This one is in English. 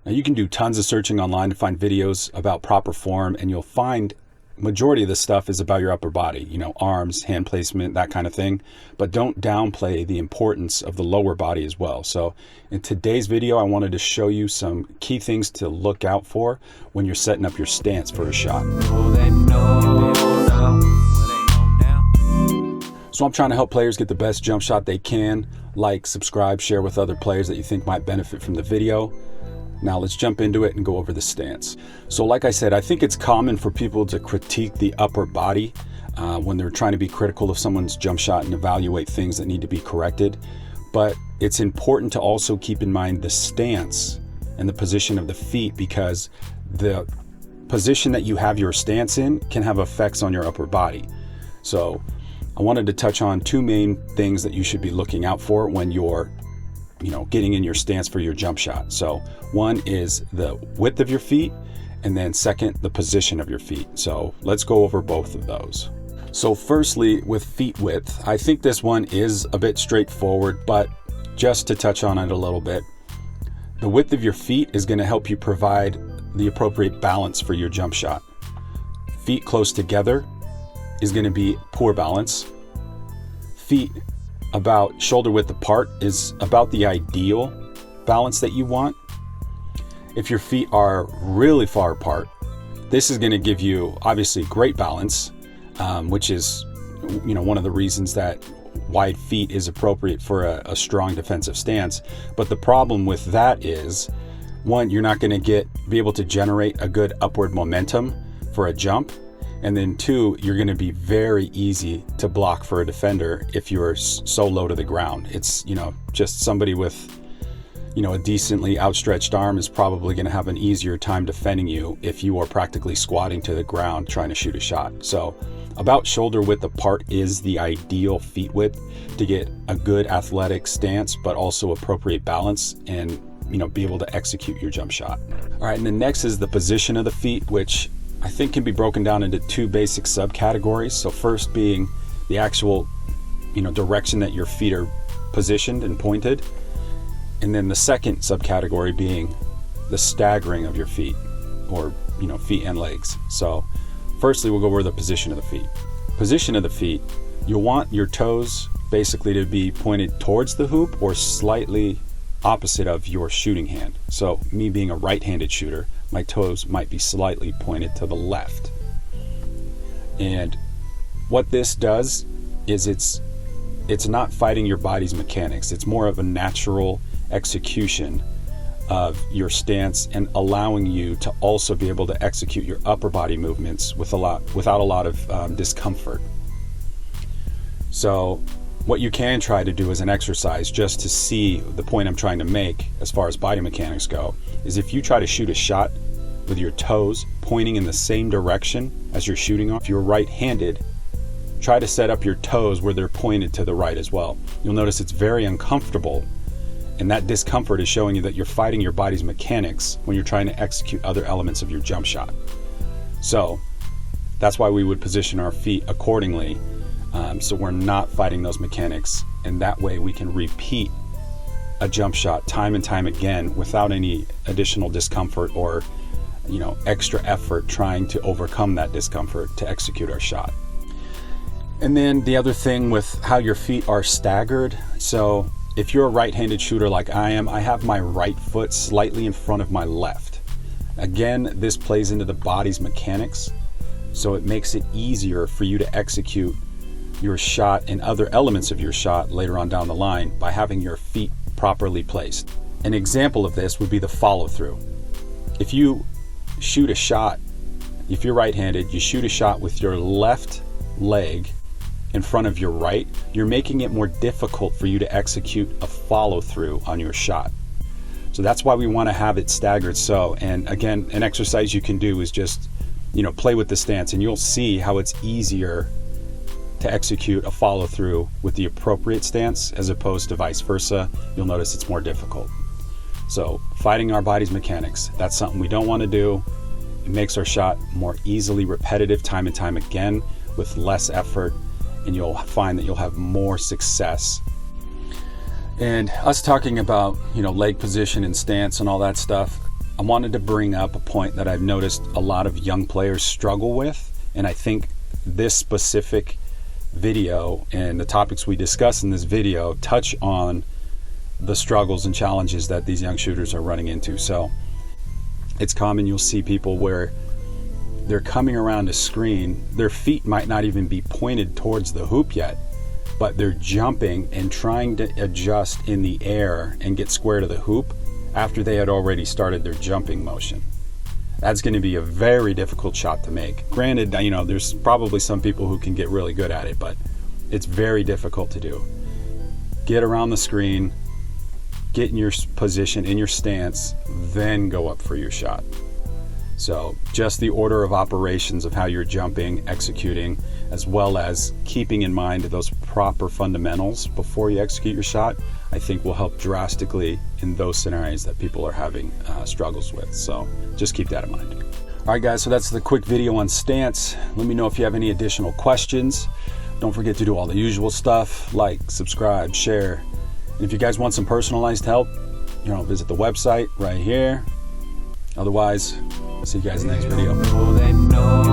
Now you can do tons of searching online to find videos about proper form, and you'll find majority of this stuff is about your upper body, arms, hand placement, that kind of thing. But don't downplay the importance of the lower body as well. So in today's video, I wanted to show you some key things to look out for when you're setting up your stance for a shot. So I'm trying to help players get the best jump shot they can. Like, subscribe, share with other players that you think might benefit from the video. Now let's jump into it and go over the stance. So like I said, I think it's common for people to critique the upper body when they're trying to be critical of someone's jump shot and evaluate things that need to be corrected. But it's important to also keep in mind the stance and the position of the feet, because the position that you have your stance in can have effects on your upper body. So I wanted to touch on two main things that you should be looking out for when you're getting in your stance for your jump shot. So one is the width of your feet, and then second, the position of your feet. So let's go over both of those. So firstly, with feet width, I think this one is a bit straightforward, but just to touch on it a little bit, the width of your feet is going to help you provide the appropriate balance for your jump shot. Feet close together is going to be poor balance. Feet about shoulder width apart is about the ideal balance that you want. If your feet are really far apart, this is going to give you obviously great balance, which is one of the reasons that wide feet is appropriate for a strong defensive stance. But the problem with that is, one, you're not going to be able to generate a good upward momentum for a jump. And then two, you're going to be very easy to block for a defender if you're so low to the ground. It's, just somebody with, a decently outstretched arm is probably going to have an easier time defending you if you are practically squatting to the ground trying to shoot a shot. So about shoulder width apart is the ideal feet width to get a good athletic stance, but also appropriate balance and, be able to execute your jump shot. All right. And then next is the position of the feet, which I think can be broken down into two basic subcategories. So first being the actual, direction that your feet are positioned and pointed. And then the second subcategory being the staggering of your feet, or, feet and legs. So firstly, we'll go over the position of the feet. Position of the feet, you'll want your toes basically to be pointed towards the hoop or slightly opposite of your shooting hand. So me being a right-handed shooter, my toes might be slightly pointed to the left. And what this does is it's not fighting your body's mechanics. It's more of a natural execution of your stance and allowing you to also be able to execute your upper body movements without a lot of discomfort. So what you can try to do as an exercise, just to see the point I'm trying to make as far as body mechanics go, is if you try to shoot a shot with your toes pointing in the same direction as you're shooting on, if you're right-handed, try to set up your toes where they're pointed to the right as well. You'll notice it's very uncomfortable, and that discomfort is showing you that you're fighting your body's mechanics when you're trying to execute other elements of your jump shot. So that's why we would position our feet accordingly, so we're not fighting those mechanics, and that way we can repeat a jump shot time and time again without any additional discomfort or extra effort trying to overcome that discomfort to execute our shot. And then the other thing with how your feet are staggered, so if you're a right-handed shooter like I am, I have my right foot slightly in front of my left. Again, this plays into the body's mechanics, so it makes it easier for you to execute your shot and other elements of your shot later on down the line by having your feet properly placed. An example of this would be the follow-through. If you shoot a shot, if you're right-handed, you shoot a shot with your left leg in front of your right, you're making it more difficult for you to execute a follow-through on your shot. So that's why we want to have it staggered. So, and again, an exercise you can do is just, play with the stance, and you'll see how it's easier to execute a follow-through with the appropriate stance as opposed to vice versa. You'll notice it's more difficult. So fighting our body's mechanics, that's something we don't want to do. It makes our shot more easily repetitive time and time again with less effort, and you'll find that you'll have more success. And us talking about, leg position and stance and all that stuff, I wanted to bring up a point that I've noticed a lot of young players struggle with, and I think this specific video and the topics we discuss in this video touch on the struggles and challenges that these young shooters are running into. So it's common, you'll see people where they're coming around a screen, their feet might not even be pointed towards the hoop yet, but they're jumping and trying to adjust in the air and get square to the hoop after they had already started their jumping motion. That's going to be a very difficult shot to make. Granted, you know, there's probably some people who can get really good at it, but it's very difficult to do. Get around the screen, get in your position, in your stance, then go up for your shot. So just the order of operations of how you're jumping, executing, as well as keeping in mind those proper fundamentals before you execute your shot, I think will help drastically in those scenarios that people are having struggles with. So just keep that in mind. All right, guys, so that's the quick video on stance. Let me know if you have any additional questions. Don't forget to do all the usual stuff, like, subscribe, share. And if you guys want some personalized help, you know, visit the website right here. Otherwise, I'll see you guys in the next video.